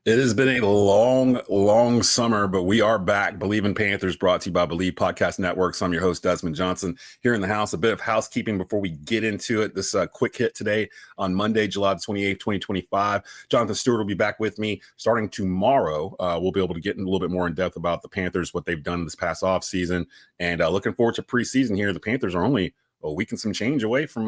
It has been a long, long summer, but we are back. Bleav in Panthers, brought to you by Bleav Podcast Networks. I'm your host, Desmond Johnson, here in the house. A bit of housekeeping before we get into it. This quick hit today on Monday, July 28th, 2025. Jonathan Stewart will be back with me starting tomorrow. We'll be able to get in a little bit more in depth about the Panthers, what they've done this past offseason, and looking forward to preseason here. The Panthers are only a week and some change away from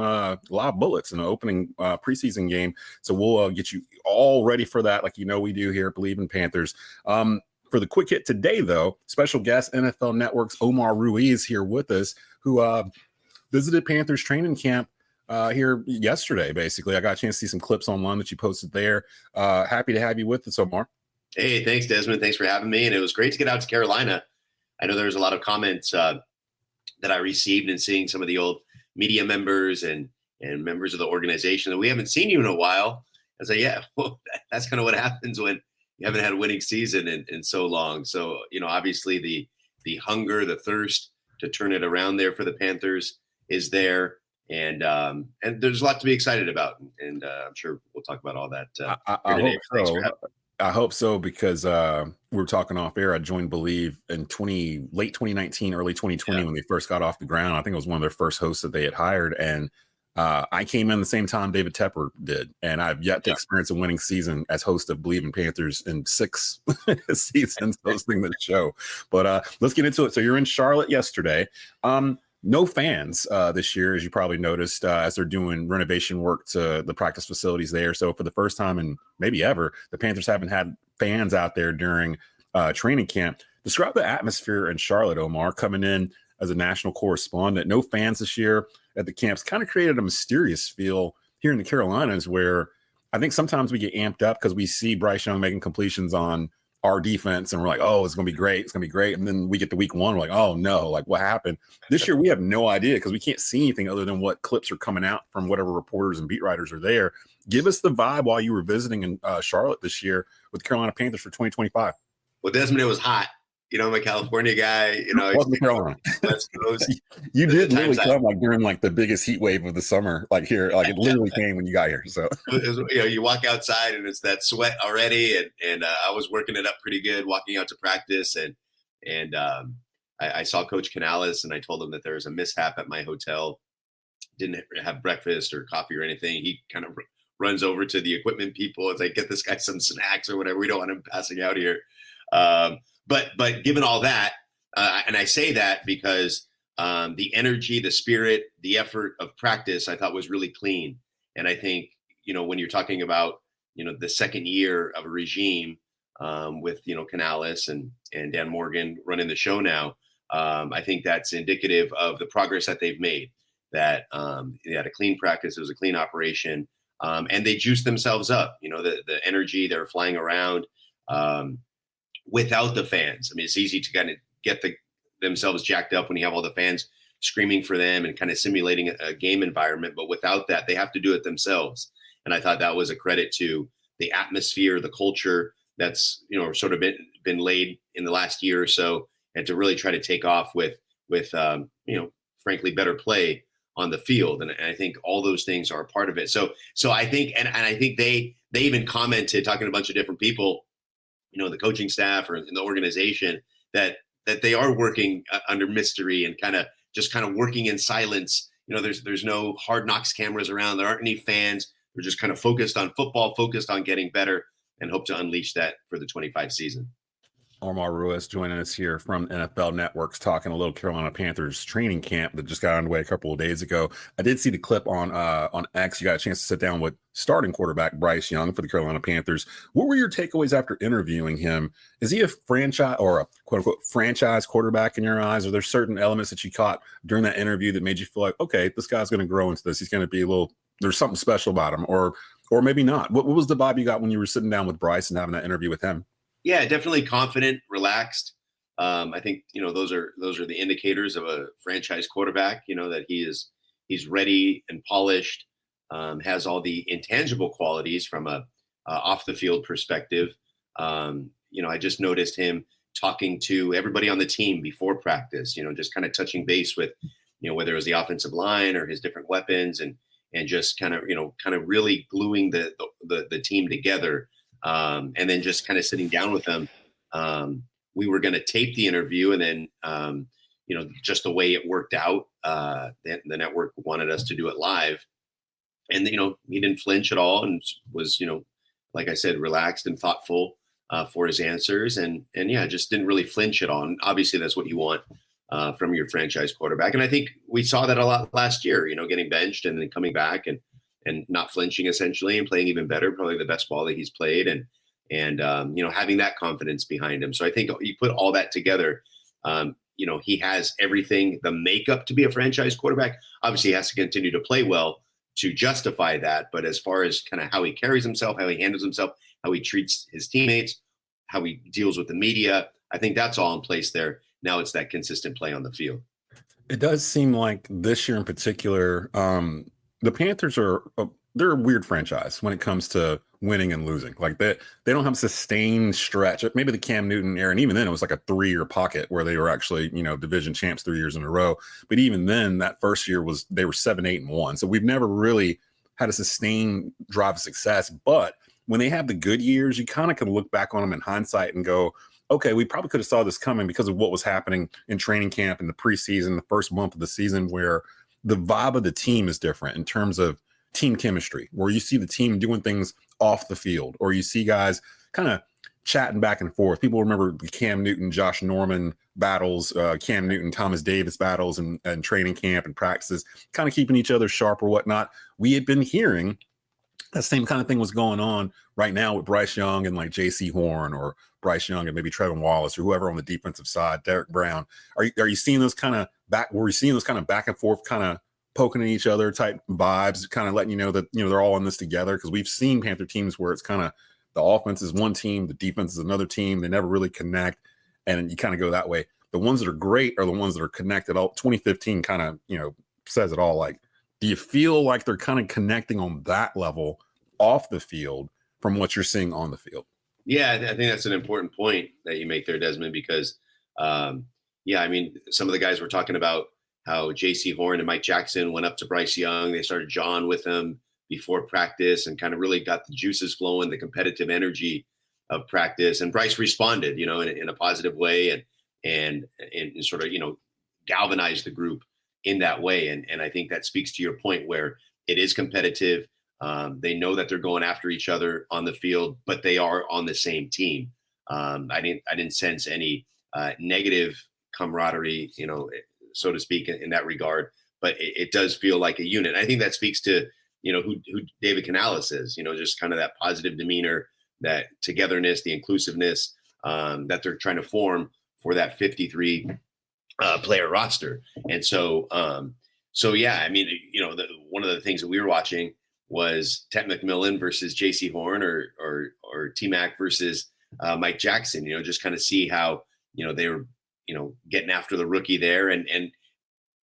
live bullets in the opening preseason game. So we'll get you all ready for that, like we do here at Bleav in Panthers. For the quick hit today, though, special guest NFL Network's Omar Ruiz here with us, who visited Panthers Training Camp here yesterday, basically. I got a chance to see some clips online that you posted there. Happy to have you with us, Omar. Hey, thanks, Desmond. Thanks for having me. And it was great to get out to Carolina. I know there was a lot of comments that I received and seeing some of the old media members and members of the organization that we haven't seen you in a while. I was like, yeah, well, that's kind of what happens when you haven't had a winning season in so long. So, obviously the hunger, the thirst to turn it around there for the Panthers is there. And there's a lot to be excited about. And I'm sure we'll talk about all that. I hope so. I hope so, because we were talking off air. I joined Bleav in late 2019, early 2020 when they first got off the ground. I think it was one of their first hosts that they had hired. And I came in the same time David Tepper did. And I've yet to experience a winning season as host of Bleav in Panthers in 6 seasons hosting the show. But let's get into it. So you're in Charlotte yesterday. No fans this year, as you probably noticed, as they're doing renovation work to the practice facilities there. So for the first time in maybe ever, the Panthers haven't had fans out there during training camp. Describe the atmosphere in Charlotte, Omar, coming in as a national correspondent. No fans this year at the camps kind of created a mysterious feel here in the Carolinas, where I think sometimes we get amped up because we see Bryce Young making completions on our defense and we're like, oh, it's going to be great. It's going to be great. And then we get to week one. We're like, oh no, like what happened this year? We have no idea because we can't see anything other than what clips are coming out from whatever reporters and beat writers are there. Give us the vibe while you were visiting in Charlotte this year with the Carolina Panthers for 2025. Well, Desmond, it was hot. I'm a California guy. Carolina. West Coast. You did literally come during the biggest heat wave of the summer, here. It literally came when you got here. So you walk outside and it's that sweat already, and I was working it up pretty good, walking out to practice, and I saw Coach Canales, and I told him that there was a mishap at my hotel. Didn't have breakfast or coffee or anything. He kind of runs over to the equipment people. It's like, get this guy some snacks or whatever. We don't want him passing out here. But given all that, and I say that because the energy, the spirit, the effort of practice, I thought was really clean. And I think, when you're talking about, the second year of a regime with, Canales and Dan Morgan running the show now, I think that's indicative of the progress that they've made, that they had a clean practice. It was a clean operation, and they juiced themselves up. The energy, they're flying around. Without the fans. I mean, it's easy to kind of get themselves jacked up when you have all the fans screaming for them and kind of simulating a game environment. But without that, they have to do it themselves. And I thought that was a credit to the atmosphere, the culture that's, sort of been laid in the last year or so, and to really try to take off with frankly, better play on the field. And I think all those things are a part of it. So I think, and I think they even commented, talking to a bunch of different people, the coaching staff or in the organization, that they are working under mystery and kind of working in silence. There's no Hard Knocks cameras around. There aren't any fans. They're just kind of focused on football, focused on getting better, and hope to unleash that for the 25 season. Omar Ruiz joining us here from NFL Networks, talking a little Carolina Panthers training camp that just got underway a couple of days ago. I did see the clip on X. You got a chance to sit down with starting quarterback Bryce Young for the Carolina Panthers. What were your takeaways after interviewing him? Is he a franchise or a quote unquote franchise quarterback in your eyes? Are there certain elements that you caught during that interview that made you feel like, okay, this guy's going to grow into this? He's going to be there's something special about him, or maybe not. What was the vibe you got when you were sitting down with Bryce and having that interview with him? Yeah, definitely confident, relaxed. I think, those are the indicators of a franchise quarterback, that he's ready and polished, has all the intangible qualities from a off the field perspective. I just noticed him talking to everybody on the team before practice, just kind of touching base with, whether it was the offensive line or his different weapons, and just kind of really gluing the team together. And then just kind of sitting down with them, we were going to tape the interview, and then, just the way it worked out, the network wanted us to do it live. And, he didn't flinch at all and was, like I said, relaxed and thoughtful for his answers. And yeah, just didn't really flinch at all. And obviously that's what you want from your franchise quarterback. And I think we saw that a lot last year, getting benched and then coming back and not flinching essentially and playing even better, probably the best ball that he's played. And having that confidence behind him. So I think you put all that together, he has everything, the makeup to be a franchise quarterback. Obviously he has to continue to play well to justify that. But as far as kind of how he carries himself, how he handles himself, how he treats his teammates, how he deals with the media, I think that's all in place there. Now it's that consistent play on the field. It does seem like this year in particular, the Panthers they're a weird franchise when it comes to winning and losing. Like they don't have a sustained stretch. Maybe the Cam Newton era, and even then it was like a 3-year pocket where they were actually, division champs 3 years in a row. But even then, that first year they were 7-8-1. So we've never really had a sustained drive of success. But when they have the good years, you kind of can look back on them in hindsight and go, okay, we probably could have saw this coming because of what was happening in training camp in the preseason, the first month of the season, where the vibe of the team is different in terms of team chemistry, where you see the team doing things off the field, or you see guys kind of chatting back and forth. People remember the Cam Newton, Josh Norman battles, Cam Newton, Thomas Davis battles and training camp and practices, kind of keeping each other sharp or whatnot. We had been hearing that same kind of thing was going on right now with Bryce Young and like J.C. Horn, or Bryce Young and maybe Trevin Wallace, or whoever on the defensive side, Derek Brown. Are you seeing those kind of back and forth kind of poking at each other type vibes, kind of letting you know that, they're all in this together? Because we've seen Panther teams where it's kind of the offense is one team, the defense is another team. They never really connect, and you kind of go that way. The ones that are great are the ones that are connected. 2015 kind of, says it all. Like, do you feel like they're kind of connecting on that level off the field from what you're seeing on the field? Yeah, I think that's an important point that you make there, Desmond, because, some of the guys were talking about how J.C. Horn and Mike Jackson went up to Bryce Young. They started jawing with him before practice and kind of really got the juices flowing, the competitive energy of practice. And Bryce responded, in a positive way and sort of, galvanized the group in that way. And I think that speaks to your point where it is competitive. They know that they're going after each other on the field, but they are on the same team. I didn't sense any negative camaraderie, so to speak, in that regard, but it does feel like a unit. And I think that speaks to, who Dave Canales is, just kind of that positive demeanor, that togetherness, the inclusiveness that they're trying to form for that 53 player roster. And so yeah, one of the things that we were watching was Ted McMillan versus J.C. Horn or T-Mac versus Mike Jackson, just kind of see how, they were, getting after the rookie there and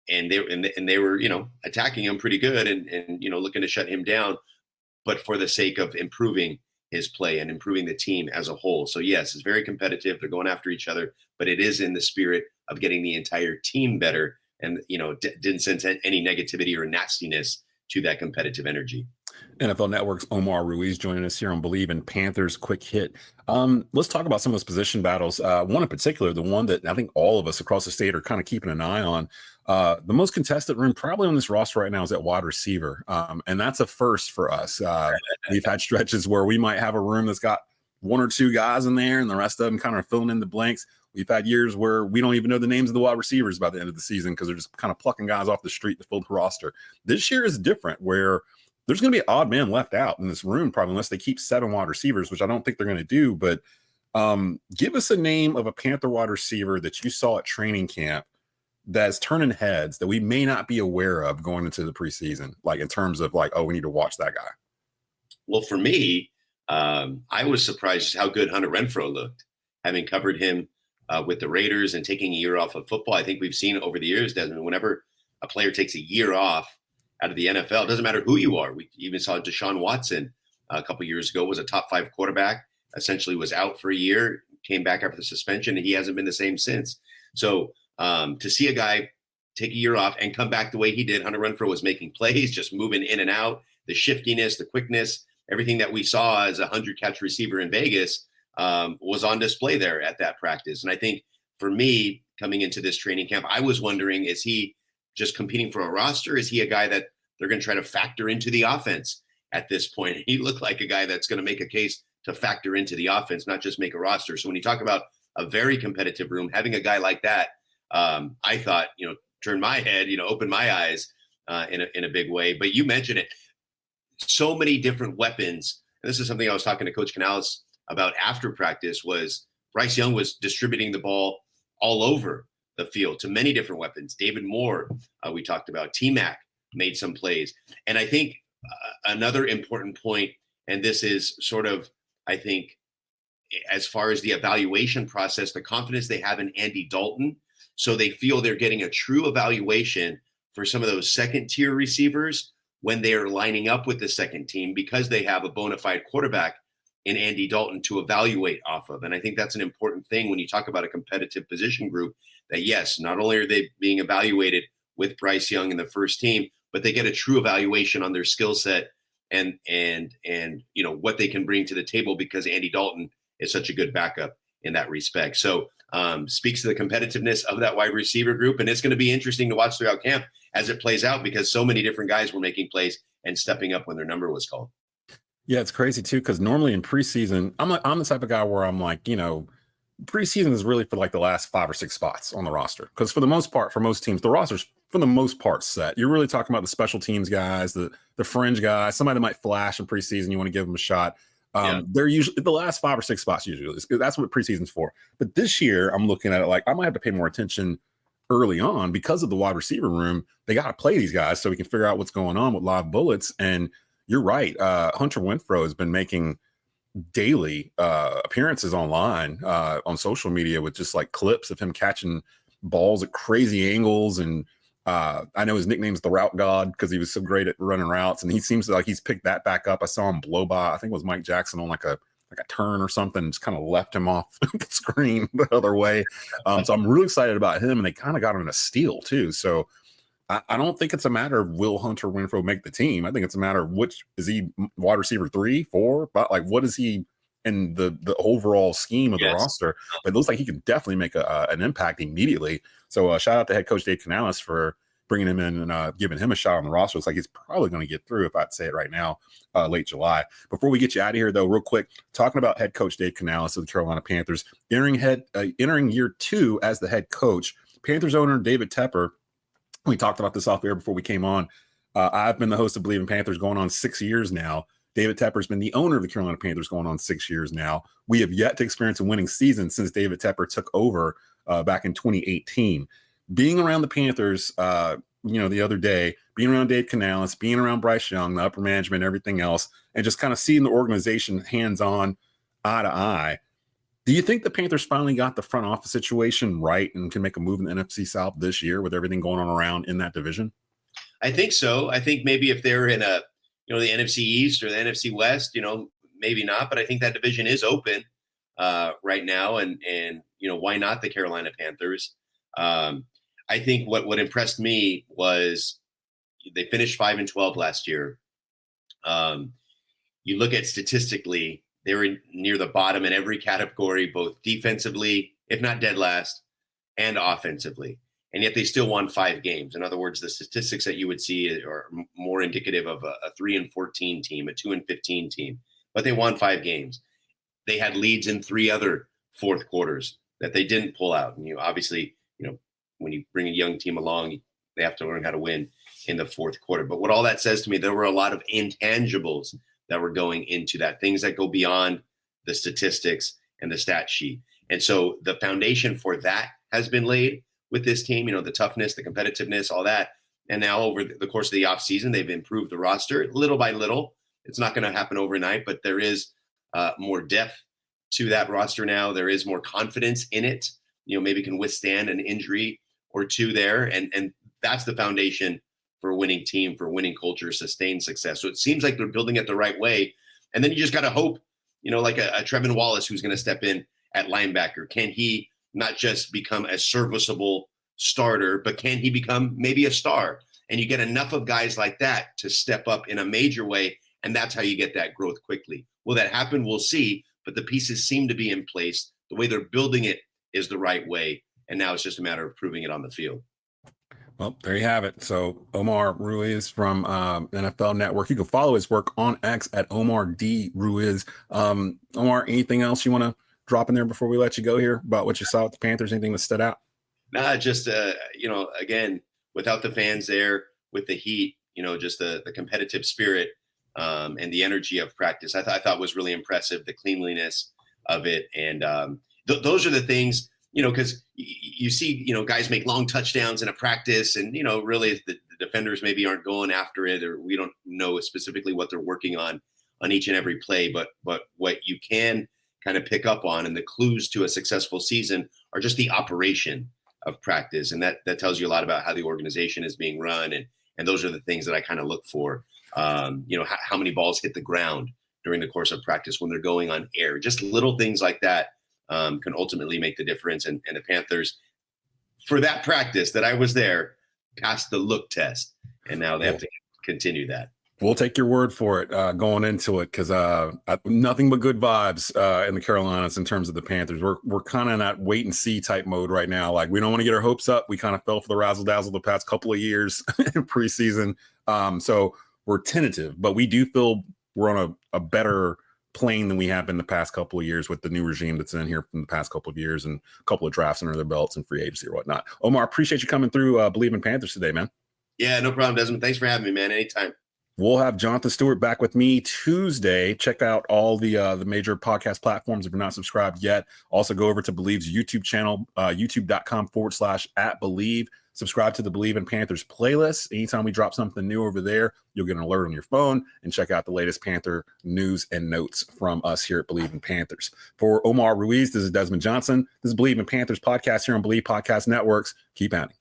they were, attacking him pretty good and looking to shut him down, but for the sake of improving his play and improving the team as a whole. So yes, it's very competitive. They're going after each other, but it is in the spirit of getting the entire team better. And, didn't sense any negativity or nastiness to that competitive energy. NFL Network's Omar Ruiz joining us here on Bleav in Panthers Quick Hit. Let's talk about some of those position battles. One in particular, the one that I think all of us across the state are kind of keeping an eye on. The most contested room probably on this roster right now is at wide receiver. And that's a first for us. We've had stretches where we might have a room that's got one or two guys in there and the rest of them kind of filling in the blanks. We've had years where we don't even know the names of the wide receivers by the end of the season because they're just kind of plucking guys off the street to fill the roster. This year is different, where there's going to be an odd man left out in this room, probably, unless they keep 7 wide receivers, which I don't think they're going to do. But give us a name of a Panther wide receiver that you saw at training camp that's turning heads that we may not be aware of going into the preseason, like in terms of like, oh, we need to watch that guy. Well, for me, I was surprised how good Hunter Renfrow looked, having covered him with the Raiders and taking a year off of football. I think we've seen over the years, Desmond, whenever a player takes a year off out of the NFL, it doesn't matter who you are. We even saw Deshaun Watson a couple of years ago, was a top 5 quarterback, essentially was out for a year, came back after the suspension, and he hasn't been the same since. So to see a guy take a year off and come back the way he did, Hunter Renfrow was making plays, just moving in and out, the shiftiness, the quickness, everything that we saw as a 100-catch receiver in Vegas was on display there at that practice. And I think for me, coming into this training camp, I was wondering, is he just competing for a roster? Is he a guy that they're going to try to factor into the offense at this point? He looked like a guy that's going to make a case to factor into the offense, not just make a roster. So when you talk about a very competitive room, having a guy like that, I thought, turn my head, open my eyes in a big way. But you mentioned it, so many different weapons. And this is something I was talking to Coach Canales about after practice, was Bryce Young was distributing the ball all over the field to many different weapons. David Moore, we talked about. T-Mac made some plays. And I think another important point, and this is sort of, I think, as far as the evaluation process, the confidence they have in Andy Dalton, so they feel they're getting a true evaluation for some of those second-tier receivers when they are lining up with the second team, because they have a bona fide quarterback in Andy Dalton to evaluate off of. And I think that's an important thing when you talk about a competitive position group, that yes, not only are they being evaluated with Bryce Young in the first team, but they get a true evaluation on their skill set and what they can bring to the table, because Andy Dalton is such a good backup in that respect. So speaks to the competitiveness of that wide receiver group. And it's going to be interesting to watch throughout camp as it plays out, because so many different guys were making plays and stepping up when their number was called. Yeah, it's crazy too, because normally in preseason, I'm the type of guy where I'm like, preseason is really for like the last 5 or 6 spots on the roster. Because for the most part, for most teams, the roster's for the most part set. You're really talking about the special teams guys, the fringe guys, somebody that might flash in preseason. You want to give them a shot. They're usually the last 5 or 6 spots usually. That's what preseason's for. But this year, I'm looking at it like I might have to pay more attention early on because of the wide receiver room. They got to play these guys so we can figure out what's going on with live bullets. And you're right. Hunter Renfrow has been making daily appearances online on social media with just like clips of him catching balls at crazy angles. And I know his nickname is the Route God because he was so great at running routes, and he seems like he's picked that back up. I saw him blow by, I think it was Mike Jackson on like a turn or something, and just kind of left him off the screen the other way. So I'm really excited about him, and they kind of got him in a steal too. So I don't think it's a matter of will Hunter Renfrow make the team. I think it's a matter of which is he wide receiver 3, 4, but like what is he in the overall scheme of the roster? But it looks like he can definitely make an impact immediately. So shout out to head coach Dave Canales for bringing him in and giving him a shot on the roster. Looks like he's probably going to get through, if I'd say it right now, late July. Before we get you out of here, though, real quick, talking about head coach Dave Canales of the Carolina Panthers, entering year 2 as the head coach. Panthers owner David Tepper, we talked about this off air before we came on. I've been the host of Bleav in Panthers going on 6 years now. David Tepper's been the owner of the Carolina Panthers going on 6 years now. We have yet to experience a winning season since David Tepper took over back in 2018. Being around the Panthers, the other day, being around Dave Canales, being around Bryce Young, the upper management, everything else, and just kind of seeing the organization hands-on, eye to eye. Do you think the Panthers finally got the front office situation right and can make a move in the NFC South this year with everything going on around in that division? I think so. I think maybe if they're in the NFC East or the NFC West, maybe not. But I think that division is open right now, and why not the Carolina Panthers? I think what impressed me was they finished 5-12 last year. You look at statistically, they were near the bottom in every category, both defensively, if not dead last, and offensively. And yet they still won 5 games. In other words, the statistics that you would see are more indicative of a 3-14 team, a 2-15 team. But they won 5 games. They had leads in 3 other fourth quarters that they didn't pull out. And obviously, when you bring a young team along, they have to learn how to win in the fourth quarter. But what all that says to me, there were a lot of intangibles that were going into that, things that go beyond the statistics and the stat sheet. And so the foundation for that has been laid with this team, the toughness, the competitiveness, all that. And now over the course of the offseason, they've improved the roster little by little. It's not going to happen overnight, but there is more depth to that roster now. There is more confidence in it. Maybe can withstand an injury or two there. And that's the foundation for a winning team, for a winning culture, sustained success. So it seems like they're building it the right way. And then you just got to hope, like a Trevin Wallace who's going to step in at linebacker. Can he not just become a serviceable starter, but can he become maybe a star? And you get enough of guys like that to step up in a major way And that's how you get that growth quickly. Will that happen? We'll see. But the pieces seem to be in place. The way they're building it is the right way. And now it's just a matter of proving it on the field. Well, there you have it. So Omar Ruiz from NFL Network. You can follow his work on X at Omar D. Ruiz. Omar, anything else you want to drop in there before we let you go here about what you saw with the Panthers? Anything that stood out? Nah, just, again, without the fans there, with the heat, just the competitive spirit and the energy of practice, I thought was really impressive, the cleanliness of it. And those are the things, because you see, guys make long touchdowns in a practice and, really the defenders maybe aren't going after it, or we don't know specifically what they're working on each and every play. But what you can kind of pick up on and the clues to a successful season are just the operation of practice. And that tells you a lot about how the organization is being run. And those are the things that I kind of look for. How many balls hit the ground during the course of practice when they're going on air, just little things like that. Can ultimately make the difference. And the Panthers, for that practice that I was there, passed the look test. And now they have to continue that. We'll take your word for it going into it, because nothing but good vibes in the Carolinas in terms of the Panthers. We're kind of in that wait and see type mode right now. Like, we don't want to get our hopes up. We kind of fell for the razzle dazzle the past couple of years in preseason. So we're tentative, but we do feel we're on a better plane than we have been the past couple of years with the new regime that's in here from the past couple of years and a couple of drafts under their belts and free agency or whatnot. Omar, appreciate you coming through Bleav in Panthers today, man. Yeah, no problem, Desmond. Thanks for having me, man. Anytime. We'll have Jonathan Stewart back with me Tuesday. Check out all the major podcast platforms if you're not subscribed yet. Also, go over to Bleav's YouTube channel, youtube.com/@Bleav. Subscribe to the Bleav in Panthers playlist. Anytime we drop something new over there, you'll get an alert on your phone, and check out the latest Panther news and notes from us here at Bleav in Panthers. For Omar Ruiz, this is Desmond Johnson. This is Bleav in Panthers podcast here on Bleav Podcast Networks. Keep at it.